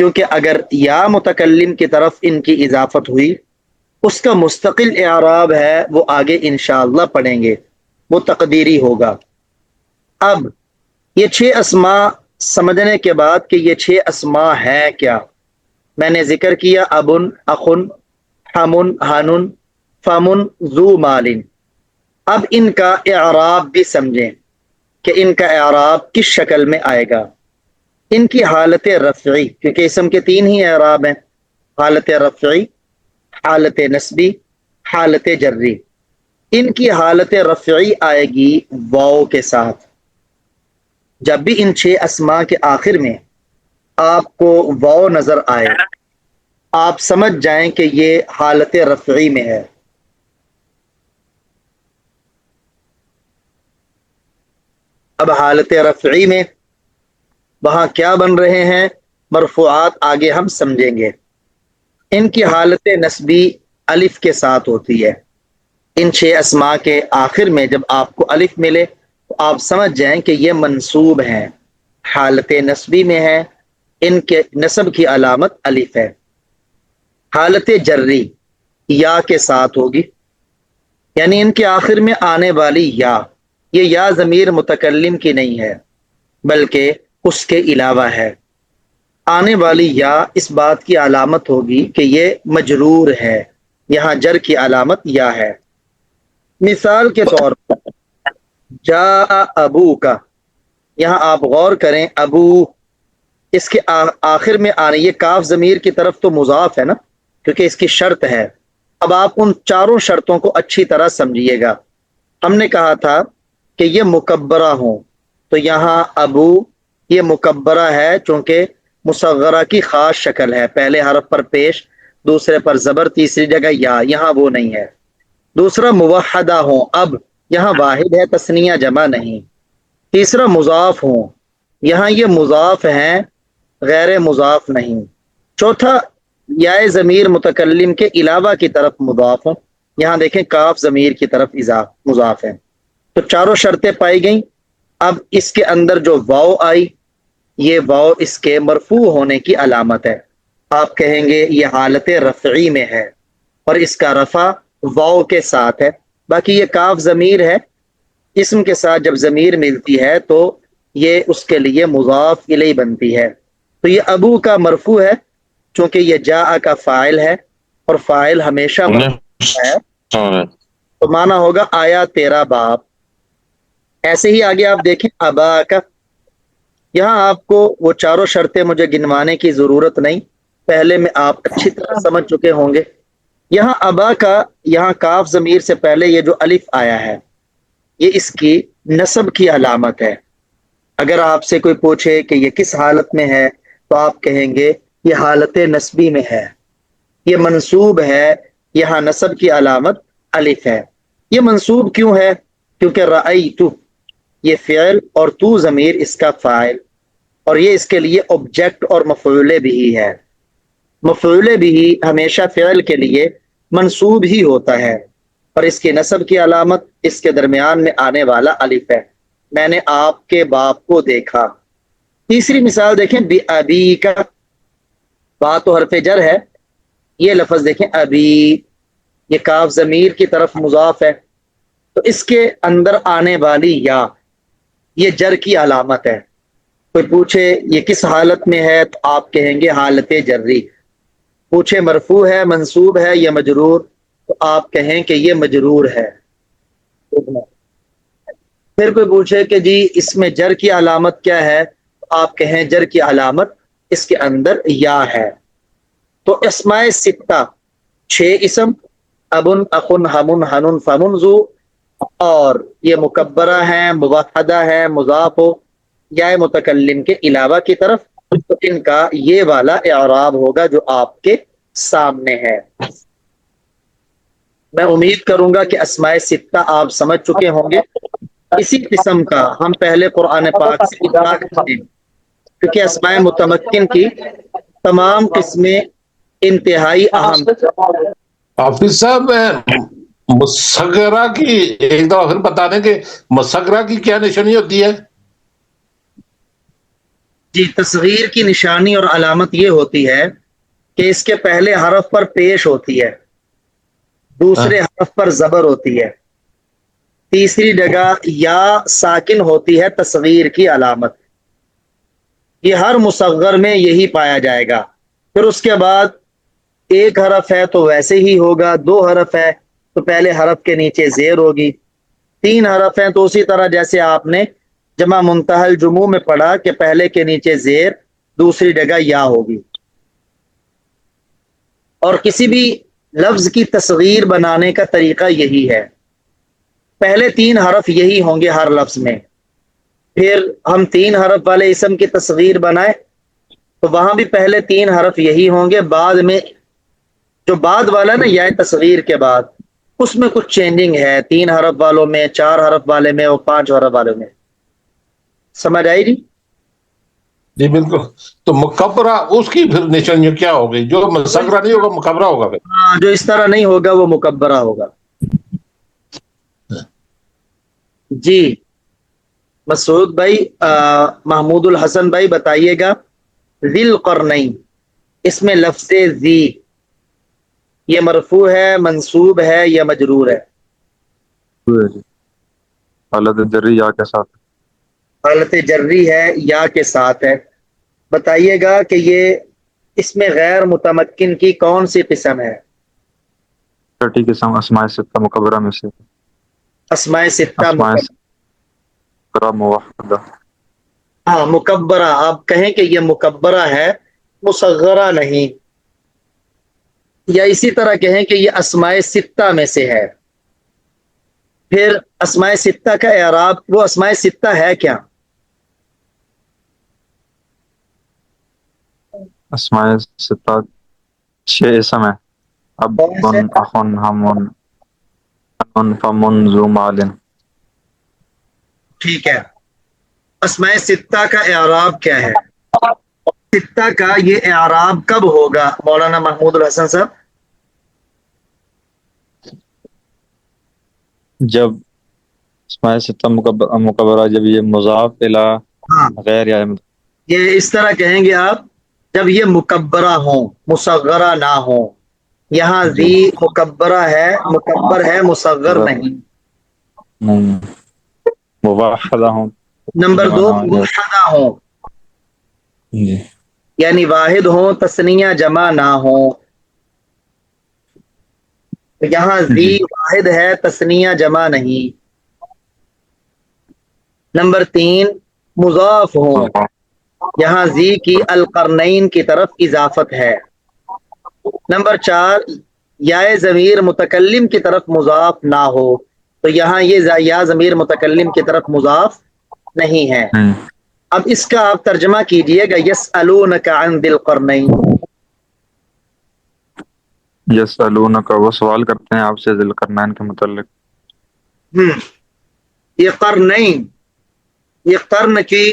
کیونکہ اگر یا متکلم کی طرف ان کی اضافت ہوئی، اس کا مستقل اعراب ہے، وہ آگے انشاءاللہ پڑھیں گے، وہ تقدیری ہوگا۔ اب یہ 6 اسماء سمجھنے کے بعد کہ یہ 6 اسماء ہیں کیا، میں نے ذکر کیا ابن، اخن، حمن، ہنن، فمن، ذو مالن۔ اب ان کا اعراب بھی سمجھیں کہ ان کا اعراب کس شکل میں آئے گا۔ ان کی حالت رفعی، کیونکہ اسم کے 3 ہی اعراب ہیں، حالت رفعی، حالت نصبی، حالت جری۔ ان کی حالت رفعی آئے گی واو کے ساتھ۔ جب بھی ان 6 اسماء کے آخر میں آپ کو واو نظر آئے، آپ سمجھ جائیں کہ یہ حالت رفعی میں ہے۔ اب حالت رفعی میں وہاں کیا بن رہے ہیں، مرفوعات آگے ہم سمجھیں گے۔ ان کی حالت نسبی الف کے ساتھ ہوتی ہے۔ ان 6 اسماء کے آخر میں جب آپ کو الف ملے تو آپ سمجھ جائیں کہ یہ منصوب ہیں، حالت نسبی میں ہے، ان کے نسب کی علامت الف ہے۔ حالت جری یا کے ساتھ ہوگی، یعنی ان کے آخر میں آنے والی یا، یہ یا ضمیر متکلم کی نہیں ہے بلکہ اس کے علاوہ ہے۔ آنے والی یا اس بات کی علامت ہوگی کہ یہ مجرور ہے، یہاں جر کی علامت یا ہے۔ مثال کے طور پر جاء ابو کا، یہاں آپ غور کریں، ابو اس کے آخر میں آنے، یہ کاف ضمیر کی طرف تو مضاف ہے نا، کیونکہ اس کی شرط ہے۔ اب آپ ان چاروں شرطوں کو اچھی طرح سمجھیے گا۔ ہم نے کہا تھا کہ یہ مکبرہ ہوں، تو یہاں ابو یہ مکبرہ ہے چونکہ مصغرہ کی خاص شکل ہے، پہلے حرف پر پیش، دوسرے پر زبر، تیسری جگہ یا، یہاں وہ نہیں ہے۔ دوسرا موحدہ ہوں، اب یہاں واحد ہے، تثنیہ جمع نہیں۔ تیسرا مضاف ہوں، یہاں یہ مضاف ہیں، غیر مضاف نہیں۔ چوتھا یا ضمیر متکلم کے علاوہ کی طرف مضاف ہوں، یہاں دیکھیں کاف ضمیر کی طرف مضاف ہے۔ تو چاروں شرطیں پائی گئیں۔ اب اس کے اندر جو واو آئی، یہ واو اس کے مرفوع ہونے کی علامت ہے، آپ کہیں گے یہ حالت رفعی میں ہے، اور اس کا رفع واو کے ساتھ ہے۔ باقی یہ کاف ضمیر ہے، اسم کے ساتھ جب ضمیر ملتی ہے تو یہ اس کے لیے مضاف الیہ بنتی ہے۔ تو یہ ابو کا مرفوع ہے چونکہ یہ جاء کا فاعل ہے، اور فاعل ہمیشہ مرفوع ہے، تو معنی ہوگا آیا تیرا باپ۔ ایسے ہی آگے آپ دیکھیں ابا کا، یہاں آپ کو وہ چاروں شرطیں مجھے گنوانے کی ضرورت نہیں، پہلے میں آپ اچھی طرح سمجھ چکے ہوں گے۔ یہاں ابا کا، یہاں کاف ضمیر سے پہلے یہ جو الف آیا ہے، یہ اس کی نسب کی علامت ہے۔ اگر آپ سے کوئی پوچھے کہ یہ کس حالت میں ہے تو آپ کہیں گے یہ حالت نسبی میں ہے، یہ منصوب ہے، یہاں نسب کی علامت الف ہے۔ یہ منصوب کیوں ہے؟ کیونکہ رأیت یہ فعل اور تو ضمیر اس کا فاعل، اور یہ اس کے لیے آبجیکٹ اور مفعول بھی ہے۔ مفعول بھی ہمیشہ فعل کے لیے منصوب ہی ہوتا ہے، اور اس کی نسب کی علامت اس کے درمیان میں آنے والا الف ہے۔ میں نے آپ کے باپ کو دیکھا۔ تیسری مثال دیکھیں ابی کا، با تو حرف جر ہے، یہ لفظ دیکھیں ابی، یہ کاف ضمیر کی طرف مضاف ہے، تو اس کے اندر آنے والی یا، یہ جر کی علامت ہے۔ کوئی پوچھے یہ کس حالت میں ہے تو آپ کہیں گے حالت جری۔ پوچھے مرفوع ہے، منصوب ہے یا مجرور، تو آپ کہیں کہ یہ مجرور ہے۔ پھر کوئی پوچھے کہ جی اس میں جر کی علامت کیا ہے، تو آپ کہیں جر کی علامت اس کے اندر یا ہے۔ تو اسماء ستہ 6 اسم، ابن، اخن، ہمن، ہنن، فمن، ذو، اور یہ مکبرہ ہیں، موحدہ ہیں، مضاف ہو یا متکلم کے علاوہ کی طرف، تو ان کا یہ والا اعراب ہوگا جو آپ کے سامنے ہے۔ میں امید کروں گا کہ اسماء ستہ آپ سمجھ چکے ہوں گے۔ اسی قسم کا ہم پہلے قرآن پاک سے اقرا کرتے ہیں، کیونکہ اسماء متمکن کی تمام قسمیں انتہائی اہم۔ حافظ صاحب مصغرہ کی ایک دفعہ پھر بتا دیں کہ مصغرہ کی کیا نشانی ہوتی ہے؟ جی، تصغیر کی نشانی اور علامت یہ ہوتی ہے کہ اس کے پہلے حرف پر پیش ہوتی ہے، ہاں، دوسرے حرف پر زبر ہوتی ہے، تیسری جگہ یا ساکن ہوتی ہے تصغیر کی علامت۔ یہ ہر مصغر میں یہی پایا جائے گا۔ پھر اس کے بعد ایک حرف ہے تو ویسے ہی ہوگا، دو حرف ہے تو پہلے حرف کے نیچے زیر ہوگی، تین حرف ہیں تو اسی طرح جیسے آپ نے جمع منتہی الجموع میں پڑھا کہ پہلے کے نیچے زیر، دوسری جگہ یا ہوگی۔ اور کسی بھی لفظ کی تصغیر بنانے کا طریقہ یہی ہے، پہلے تین حرف یہی ہوں گے ہر لفظ میں، پھر ہم تین حرف والے اسم کی تصغیر بنائیں تو وہاں بھی پہلے تین حرف یہی ہوں گے، بعد میں جو بعد والا نا یا تصغیر کے بعد اس میں کچھ چینجنگ ہے، تین حرف والوں میں، چار حرف والے میں اور پانچ حرف والوں میں۔ سمجھ آئی جی؟ جی بالکل۔ تو مکبرہ اس کی پھر نشانی کیا ہوگی؟ جو مصغرہ نہیں ہوگا مکبرہ ہوگا پھر؟ ہاں، جو اس طرح نہیں ہوگا وہ مکبرہ ہوگا۔ جی مسعود بھائی، محمود الحسن بھائی بتائیے گا، ذی القرنین اس میں لفظ ذی یہ مرفوع ہے، منصوب ہے یا مجرور ہے؟ جی حالت جری یا کے ساتھ حالت جری ہے یا کے ساتھ ہے۔ بتائیے گا کہ یہ اس میں غیر متمکن کی کون سی قسم ہے؟ چھٹی قسم اسماء ستہ مکبرہ میں سے اسماء ستہ اسماء ستہ موحدہ۔ ہاں مکبرہ، آپ کہیں کہ یہ مکبرہ ہے، مصغرہ نہیں، یا اسی طرح کہیں کہ یہ اسماء ستہ میں سے ہے۔ پھر اسماء ستہ کا اعراب، وہ اسماء ستہ ہے کیا؟ اسماء ستہ 6 اسم ہے، کون ابن سے؟ اخن ہمن ان فمن ذو مال۔ ٹھیک ہے، اسماء ستہ کا اعراب کیا ہے؟ ستہ کا یہ اعراب کب ہوگا مولانا محمود الحسن صاحب؟ جب اسماء ستہ مکبرہ جب یہ مضاف الی ہاں، غیر یا یہ اس طرح کہیں گے آپ، جب یہ مکبرہ ہوں، مصغرہ نہ ہوں۔ یہاں جی ذی مکبرہ ہے، مکبر ہے، مصغر نہیں۔ نہیں مباحدہ ہوں نمبر دو، جمع نہ موحدہ ہوں، جی یعنی واحد ہوں، تثنیہ جمع نہ ہوں۔ یہاں ذی جی واحد ہے، تثنیہ جمع نہیں۔ نمبر تین، مضاف ہوں، یہاں ذی کی القرنین کی طرف اضافت ہے۔ نمبر چار، یا ضمیر متکلم کی طرف مضاف نہ ہو، تو یہاں یہ یا ضمیر متکلم کی طرف مضاف نہیں ہے۔ اب اس کا آپ ترجمہ کیجئے گا، یسألونک عن ذی القرنین۔ یسألونک وہ سوال کرتے ہیں آپ سے ذی القرنین کے متعلق۔ یہ قرنین، یہ قرن کی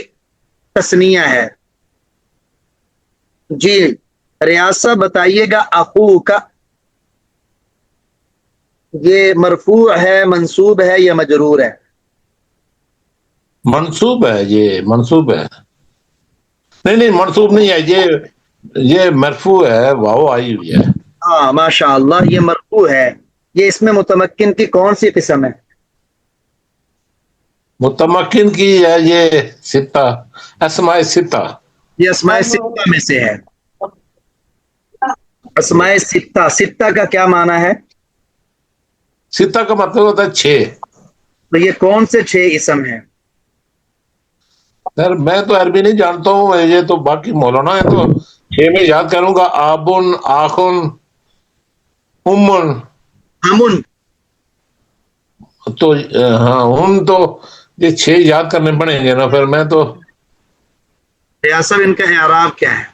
تثنیہ ہے۔ جی ریاض بتائیے گا، اخو کا یہ مرفوع ہے، منصوب ہے یا مجرور ہے؟ منصوب ہے، یہ منصوب ہے۔ نہیں منصوب نہیں ہے، یہ مرفوع ہے، واو آئی ہوئی ہے۔ ہاں ماشاء اللہ، یہ مرفوع ہے۔ یہ اس میں متمکن کی کون سی قسم ہے؟ متمکن کی ہے یہ ستہ، اسماء ستہ۔ یہ اسماء ستہ میں سے ہے۔ اسماء ستہ، ستہ کا کیا معنی ہے؟ ستہ کا مطلب ہوتا ہے 6۔ تو یہ کون سے 6 اسم ہیں؟ سر میں تو عربی نہیں جانتا ہوں، یہ تو باقی مولانا ہے، تو 6 میں یاد کروں گا، آبن، آخن، امن۔ ہمن، تو ہاں ہم تو یہ 6 یاد کرنے پڑیں گے نا، پھر میں تو ریاض ان کا اعراب کیا ہے؟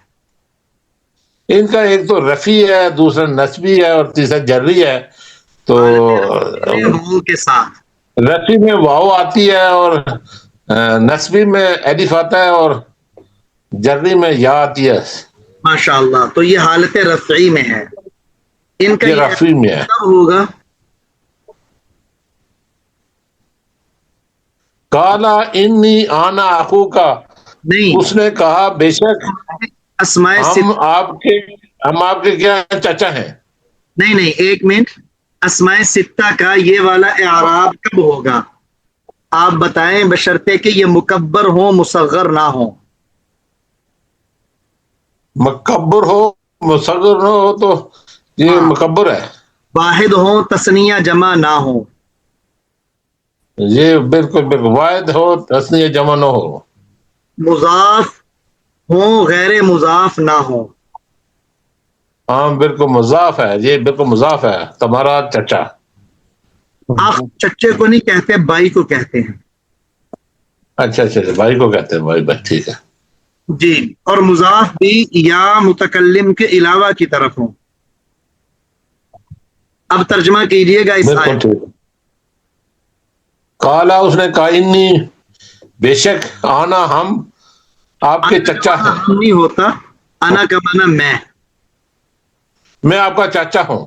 ان کا ایک تو رفیع ہے، دوسرا نسبی ہے اور تیسرا جری ہے۔ تو ہو کے ساتھ۔ رفیع میں واو آتی ہے اور نسبی میں الف آتا ہے اور جری میں یا آتی ہے۔ ماشاء اللہ، تو یہ حالت رفعی میں ہے، ان کا یہ یہ رفیع میں ہے۔ کب ہوگا؟ کالا انی آنا اخو کا نہیں، اس نے کہا بے شک اسماء ہم آپ کے کیا چچا ہیں؟ نہیں نہیں، ایک منٹ. اسماء ستہ کا یہ والا اعراب کب ہوگا؟ آپ بتائیں، بشرطے کہ یہ مکبر ہو مصغر نہ ہو. مکبر ہو مصغر نہ ہو تو یہ ہاں، مکبر ہے. واحد ہو تثنیہ جمع نہ ہو. یہ بالکل بالکل واحد ہو تثنیہ جمع نہ ہو. مضاف ہو غیر مضاف نہ ہو. ہاں بالکل مضاف ہے، یہ بالکل مضاف ہے، تمہارا چچا. آخ چچے کو نہیں کہتے، بائی کو کہتے ہیں. اچھا اچھا اچھا، بھائی کو کہتے ہیں، بھائی ٹھیک ہے. جی، اور مضاف بھی یا متکلم کے علاوہ کی طرف ہو. اب ترجمہ کیجئے گا اس بالکل آیت. ٹھیک ہے. کالا اس نے کہا انی بے شک آنا ہم آپ کے انا کا چچا معنی ہیں. ہم نہیں ہوتا، انا کا معنی میں. میں آپ کا چاچا ہوں.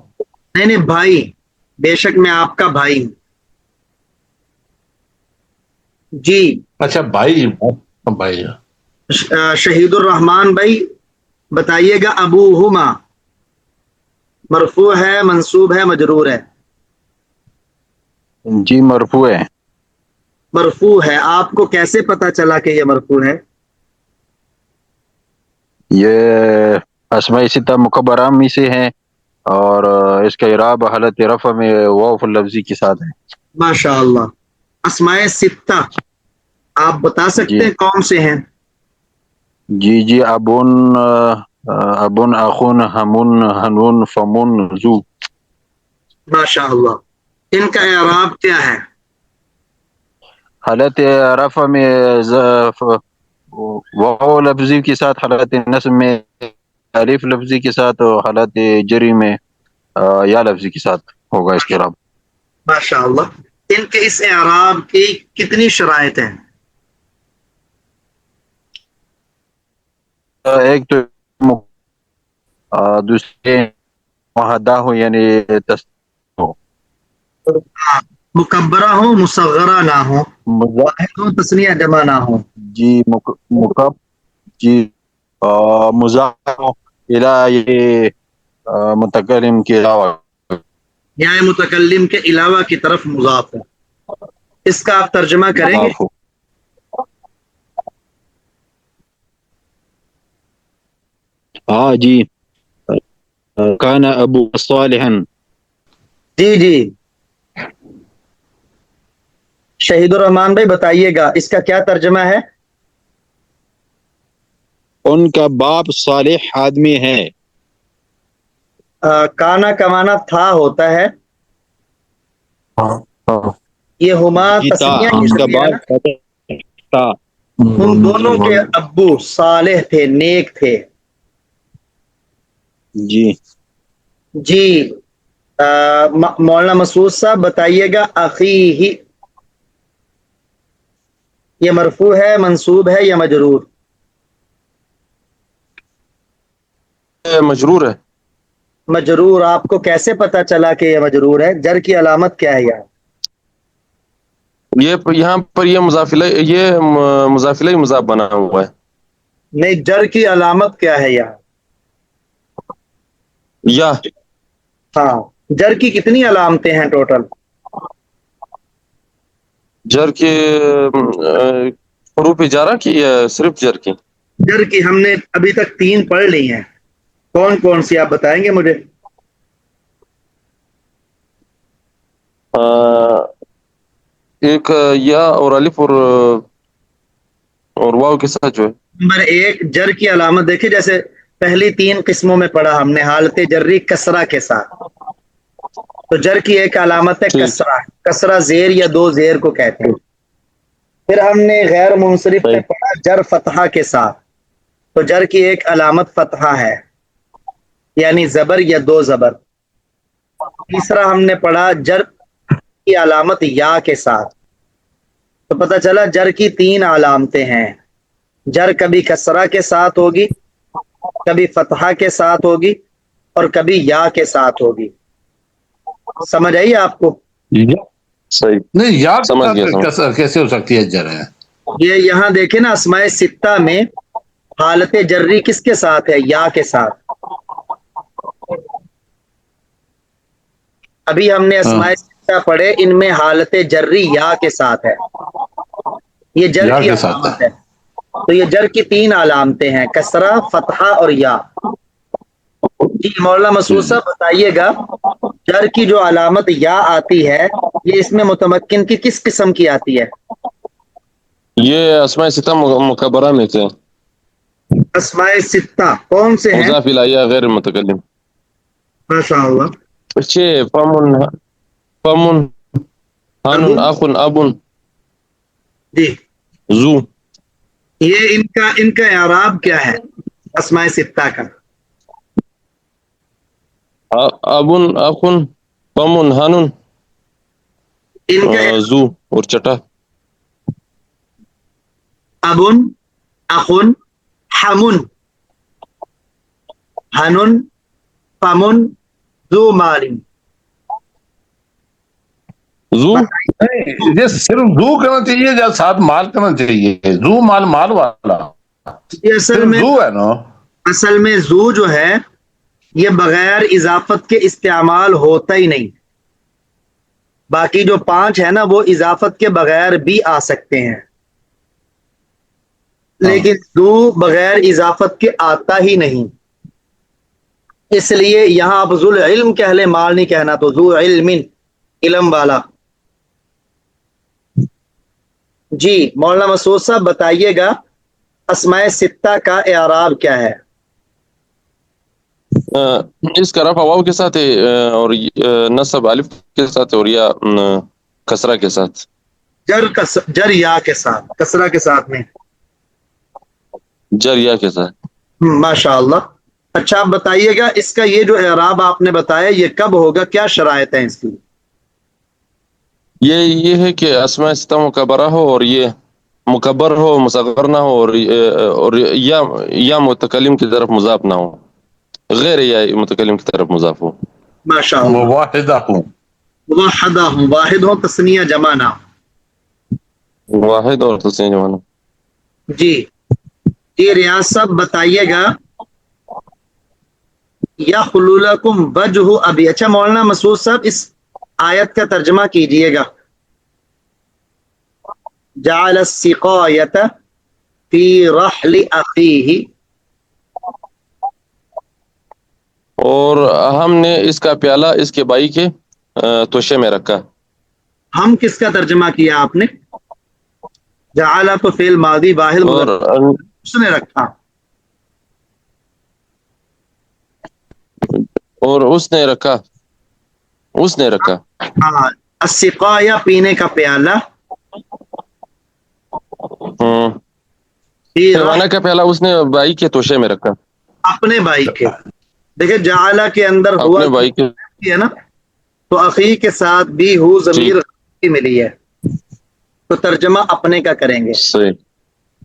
نہیں نہیں، بھائی، بے شک میں آپ کا بھائی ہوں. جی. اچھا بھائی، بھائی. شہید الرحمان بھائی بتائیے گا، ابوہما مرفوع ہے منصوب ہے مجرور ہے؟ جی مرفوع ہے. مرفوع ہے. آپ کو کیسے پتا چلا کہ یہ مرفوع ہے؟ یہ اسماء ستہ مکبرہ میں سے ہیں، اور اس کا اعراب حالت رفع میں واو لفظی کے ساتھ ہے. ماشاء اللہ. اسماء ستہ آپ بتا سکتے جی ہیں کون سے ہیں؟ جی جی، ابن اخون ہمون ہنون فمون زو. ماشاء اللہ. ان کا اعراب کیا ہے؟ حالت رفع میں واو لفظی کے ساتھ، حالت نصب میں الف لفظی کے ساتھ، اور حالت جری میں یا لفظی کے ساتھ ہوگا اس کے اعراب. ماشاء اللہ. ان کے اس اعراب کی کتنی شرائط ہیں؟ ایک تو دوسرے معاہدہ ہو، یعنی ہو. مکبرہ ہو مصغرہ نہ ہو، مضاف. واحد ہو تثنیہ جمع نہ ہو. جی مکب جی مضاف الہ یہ متکلم کے علاوہ. یا متکلم کے علاوہ کی طرف مضاف ہو. اس کا آپ ترجمہ کریں گے؟ مضاف ہو. ہاں جی. کان ابو صالحا. جی جی، شہید الرحمان بھائی بتائیے گا اس کا کیا ترجمہ ہے؟ ان کا باپ صالح آدمی ہے. کانا کمانا تھا ہوتا ہے، یہ ہما جی تا، تسنیہ کی اس کا شکل ہے نا. باپ تھا. ان دونوں کے ابو صالح تھے، نیک تھے. جی جی. مولانا مسعود صاحب بتائیے گا، اخیہ یہ مرفوع ہے منصوب ہے یا مجرور؟ مجرور ہے. مجرور. آپ کو کیسے پتا چلا کہ یہ مجرور ہے؟ جر کی علامت کیا ہے یہاں؟ یہ یہاں پر یہ مضاف الیہ مضاف بنا ہوا ہے. نہیں، جر کی علامت کیا ہے یہاں؟ یا ہاں، جر کی کتنی علامتیں ہیں ٹوٹل؟ جر کے حروف جارہ کی یا صرف جر کی؟ جر کی ہم نے ابھی تک 3 پڑھ لی ہیں. کون کون سی آپ بتائیں گے مجھے؟ ایک یا اور الف اور واو کے ساتھ جو ہے. نمبر 1 جر کی علامت دیکھیں، جیسے پہلی 3 قسموں میں پڑھا ہم نے، حالت جری کسرہ کے ساتھ. تو جر کی ایک علامت ہے ٹھیک کسرہ. کسرہ زیر یا 2 زیر کو کہتے ہیں. پھر ہم نے غیر منصرف میں صحیح. پڑھا جر فتحہ کے ساتھ. تو جر کی ایک علامت فتحہ ہے، یعنی زبر یا 2 زبر. تیسرا ہم نے پڑھا جر کی علامت یا کے ساتھ. تو پتہ چلا جر کی 3 علامتیں ہیں. جر کبھی کسرہ کے ساتھ ہوگی، کبھی فتحہ کے ساتھ ہوگی، اور کبھی یا کے ساتھ ہوگی. سمجھ آئی آپ کو؟ صحیح. نہیں، یاد سمجھ گیا. کیسے ہو سکتی ہے جر ہے؟ یہ یہاں دیکھیں نا اسماء ستہ میں حالت جری کس کے ساتھ ہے؟ یا کے ساتھ. ابھی ہم نے اسماء ستہ پڑھے، ان میں حالت جری یا کے ساتھ ہے. یہ جر یا کی کے ساتھ علامت ہے. تو یہ جر کی 3 علامتیں ہیں، کسرہ، فتحہ اور یا. جی مولانا مسعود صاحب بتائیے گا، جر کی جو علامت یا آتی ہے یہ اس میں متمکن کی کس قسم کی آتی ہے؟ یہ اسماء ستہ مکبرہ میں سے اسماء ستہ کون سے ہیں؟ مضاف الیہ غیر متکلم. ماشاء اللہ. چھ فمن ہن اخن ابن جی زو. یہ ان کا اعراب کیا ہے اسماء ستہ کا؟ ابن اخن فمن ہن ان کا زو اور چٹا. ابن، اخن، حمن، ہنن، فمن، ذو مال. زو یہ صرف زو کرنا چاہیے یا ساتھ مال کرنا چاہیے؟ زو مال والا یہ اصل صرف میں زو ہے نا. اصل میں ذو جو ہے یہ بغیر اضافت کے استعمال ہوتا ہی نہیں. باقی جو 5 ہے نا وہ اضافت کے بغیر بھی آ سکتے ہیں، لیکن ذو بغیر اضافت کے آتا ہی نہیں. اس لیے یہاں آپ ذو العلم کہہ لیں، مال نہیں کہنا. تو ذو علم، علم والا. جی مولانا مسعود صاحب بتائیے گا اسماء ستہ کا اعراب کیا ہے؟ اس کا رفع واو کے ساتھ ہے اور نصب الف کے ساتھ اور یا کسرہ کے ساتھ. جر یا کے ساتھ، کسرہ کے ساتھ نہیں. جر یا کے ساتھ. ماشاء اللہ. اچھا آپ بتائیے گا اس کا یہ جو اعراب آپ نے بتایا یہ کب ہوگا، کیا شرائط ہیں اس کی؟ یہ ہے کہ اسماء ستہ مکبرہ ہو اور یہ مکبر ہو، مصغر نہ ہو، اور یا متکلم کی طرف مضاف نہ ہو، غیر یا متکلم کی طرف مضاف ہو. ماشاء اللہ. واحدہ ہوں. واحدہ ہوں، واحد ہو تثنیہ جمع نہ. واحد اور تسنیہ جمع نہ. جی یہ ریاض صاحب بتائیے گا یا خلولکم وجہ ابی. اچھا مولانا مسعود صاحب اس آیت کا ترجمہ کیجئے گا. جعل السقایۃ فی رحل اخیہ. اور ہم نے اس کا پیالہ اس کے بھائی کے توشے میں رکھا. ہم کس کا ترجمہ کیا آپ نے؟ جعل تو فعل ماضی واحد اور اس نے رکھا. اور اس نے رکھا. ہاں السقایہ پینے کا پیالہ، فی پیمانہ کا پیالہ اس نے بھائی کے توشے میں رکھا. اپنے بھائی کے. دیکھیں جعلہ کے اندر ہوا اپنے بھائی کے. ہے نا، تو اخی کے ساتھ بھی ہو ضمیر ملی ہے، تو ترجمہ اپنے کا کریں گے. صحیح.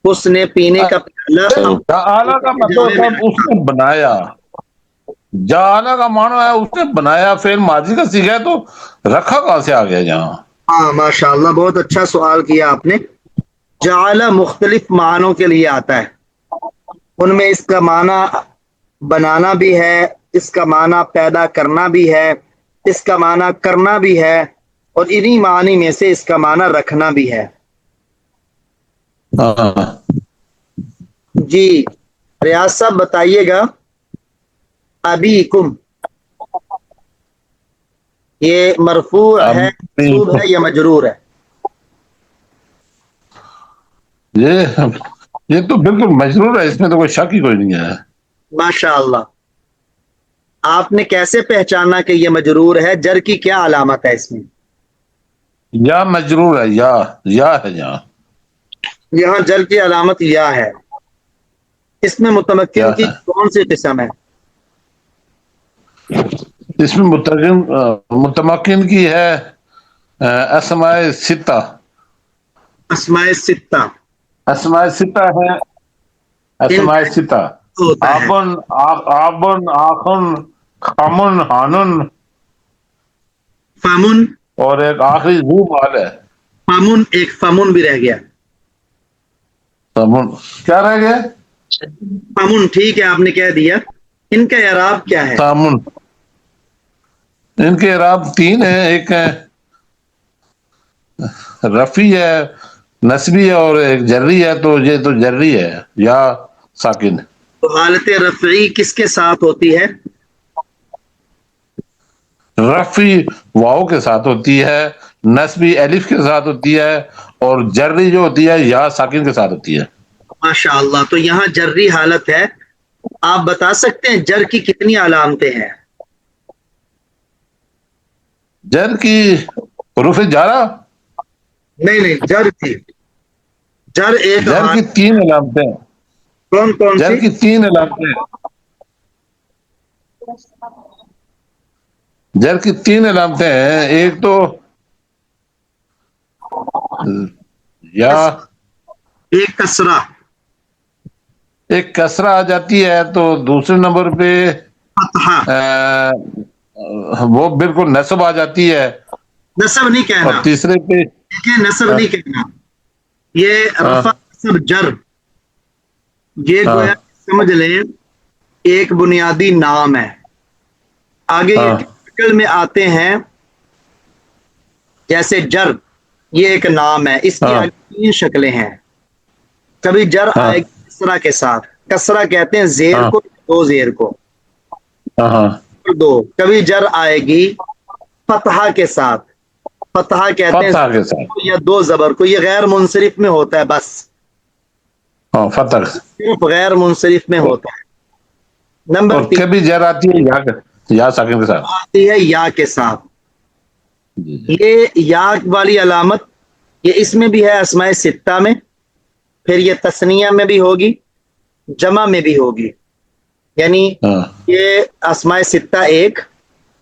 اس نے پینے کا پیالہ جعلہ کا مطلب ہوتا ہے اس نے بنایا. جعلہ کا معنی ہے اس نے بنایا، فعل ماضی کا صیغہ ہے، تو رکھا کہاں سے آ گیا یہاں؟ ہاں ماشاء اللہ بہت اچھا سوال کیا آپ نے. جعلہ مختلف معنوں کے لیے آتا ہے، ان میں اس کا معنی بنانا بھی ہے، اس کا معنی پیدا کرنا بھی ہے، اس کا معنی کرنا بھی ہے، اور انہی معنی میں سے اس کا معنی رکھنا بھی ہے. جی ریاض صاحب بتائیے گا ابیکم یہ مرفوع ہے، منصوب ہے یا مجرور ہے؟ یہ تو بالکل مجرور ہے، اس میں تو کوئی شک ہی کوئی نہیں ہے. ماشاء اللہ. آپ نے کیسے پہچانا کہ یہ مجرور ہے؟ جر کی کیا علامت ہے اس میں؟ یا مجرور ہے، یا ہے یہاں. یہاں جر کی علامت یا ہے. اس میں متمکن کی کون سی قسم ہے؟ اس میں متمکن کی ہے اسماء ستہ. اسماء ستہ. اسماء ستہ ہے. اسماء ستہ آبن، آخن، خمن، ہانن، فامن، اور ایک آخری ذو مال ہے. فامن، ایک فامن بھی رہ گیا. تامن کیا رہ گیا؟ امن ٹھیک ہے، آپ نے کہہ دیا. ان کا اعراب کیا ہے؟ تامن ان کے اعراب 3 ہیں. ایک ہے رفی ہے، نسبی ہے، اور ایک جری ہے. تو یہ تو جری ہے یا ساکن. تو حالت رفعی کس کے ساتھ ہوتی ہے؟ رفی واؤ کے ساتھ ہوتی ہے، نسبی الف کے ساتھ ہوتی ہے، اور جری جو ہوتی ہے یا ساکن کے ساتھ ہوتی ہے. ماشاء اللہ. تو یہاں جری حالت ہے. آپ بتا سکتے ہیں جر کی کتنی علامتیں ہیں؟ جر کی حروف جارہ، نہیں، جر کی. جر ایک جر کی 3 علامتیں ہیں. کون کون جر سی؟ کی 3 علامتیں ہیں. جر کی 3 علامتیں ہیں. ایک تو یا ایک کسرہ. ایک کسرہ آ جاتی ہے. تو دوسرے نمبر پہ فتحہ. وہ بالکل نصب آ جاتی ہے. نصب نہیں اور کہنا، تیسرے پہ دیکھیں نصب نہیں کہنا. یہ ہاں رفع نصب جر، یہ ہاں گویا سمجھ لیں ایک بنیادی نام ہے. آگے یہ ہاں شکل میں آتے ہیں. جیسے جر، یہ ایک نام ہے، اس کی ہاں آگے 3 شکلیں ہیں. کبھی جر ہاں آئے گی کسرہ کے ساتھ. کسرہ کہتے ہیں زیر ہاں کو، 2 زیر کو. ہاں ہاں 2. کبھی جر آئے گی فتحہ کے ساتھ. فتحہ کہتے ہیں فتح کے زیر ساتھ. کو یا 2 زبر کو. یہ غیر منصرف میں ہوتا ہے بس، ہاں فتح. صرف غیر منصرف میں ہوتا ہے. نمبر اور 3 کبھی جر آتی ہے یا ساکن کے ساتھ. آتی ہے یا کے ساتھ. جی جی. یہ یا والی علامت یہ اس میں بھی ہے اسماء ستہ میں. پھر یہ تثنیہ میں بھی ہوگی، جمع میں بھی ہوگی. یعنی ہاں یہ اسماء ستہ 1،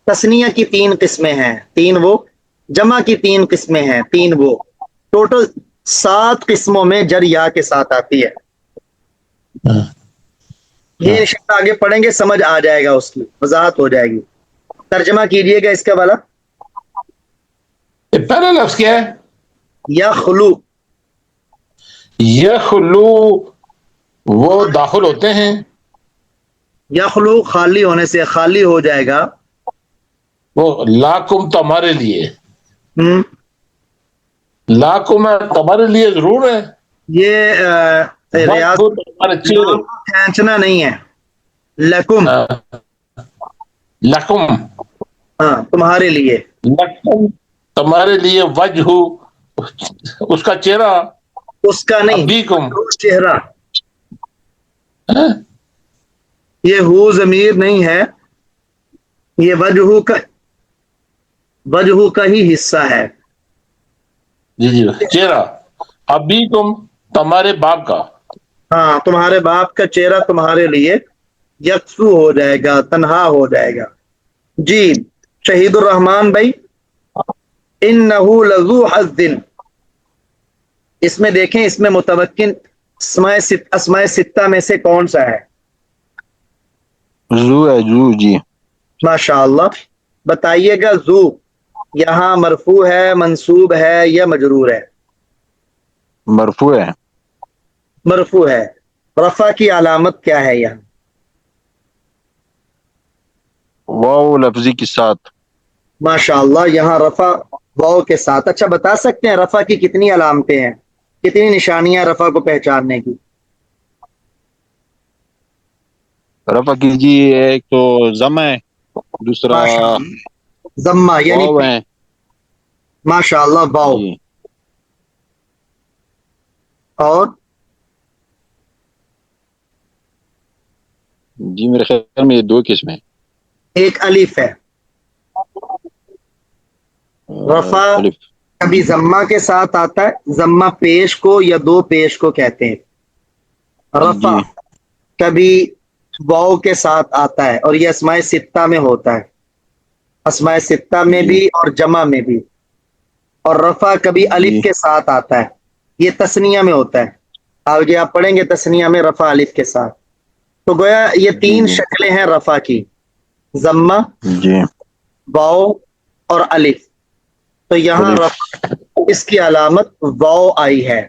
تثنیہ کی 3 قسمیں ہیں، 3 وہ. جمع کی 3 قسمیں ہیں، 3 وہ. ٹوٹل 7 قسموں میں جر یا کے ساتھ آتی ہے. ہاں. یہ انشاءاللہ آگے پڑھیں گے، سمجھ آ جائے گا، اس کی وضاحت ہو جائے گی. ترجمہ کیجئے گا اس کا والا. یہ پہلا لفظ کیا ہے؟ یا خلو. یخلو وہ داخل ہوتے ہیں. یا خلو خالی ہونے سے خالی ہو جائے گا. وہ لاکم تمہارے لیے. ہم، لاکم ہے تمہارے لیے ضرور ہے. یہ ریاض وجہ تمہارے چہرے. کھینچنا نہیں ہے. لکم، لکم ہاں تمہارے لیے. لکم تمہارے لیے. وجہ اس کا چہرہ. اس کا نہیں، ابیکم چہرہ. یہ ہو ضمیر نہیں ہے، یہ وجہ کا ہی حصہ ہے. جی جی چہرہ. ابیکم تمہارے باپ کا. ہاں تمہارے باپ کا چہرہ تمہارے لیے یکسو ہو جائے گا، تنہا ہو جائے گا. جی شہید الرحمان بھائی، انہو لذو حظ، اس میں دیکھیں، اس میں متمکن اسماء ستہ میں سے کون سا ہے؟ زو ہے، زو. جی ماشاء اللہ. بتائیے گا زو یہاں مرفوع ہے، منصوب ہے یا مجرور ہے؟ مرفوع ہے. مرفوع ہے. رفع کی علامت کیا ہے یہاں؟ واو لفظی کے ساتھ. ماشاء اللہ، یہاں رفع واو کے ساتھ. اچھا بتا سکتے ہیں رفع کی کتنی علامتیں ہیں، کتنی نشانیاں رفع کو پہچاننے کی؟ رفع کیجیے. ایک تو ضم ہے، دوسرا ماشاء اللہ ضمہ یعنی واو ہے. ماشاء اللہ واو. جی اور جی میرے خیال میں یہ 2 قسمیں. ایک الف ہے. رفع الف. کبھی ضمہ کے ساتھ آتا ہے، ضمہ پیش کو یا 2 پیش کو کہتے ہیں. رفع جی کبھی واو کے ساتھ آتا ہے، اور یہ اسماء ستہ میں ہوتا ہے، اسماء ستہ میں جی بھی اور جمع میں بھی. اور رفع کبھی الف جی کے ساتھ آتا ہے، یہ تثنیہ میں ہوتا ہے. آگے آپ پڑھیں گے تثنیہ میں رفع الف کے ساتھ. تو گویا یہ جی 3 جی شکلیں ہیں رفع کی، ضمہ، جی واو اور الف. تو یہاں الف. رفع اس کی علامت واو آئی ہے.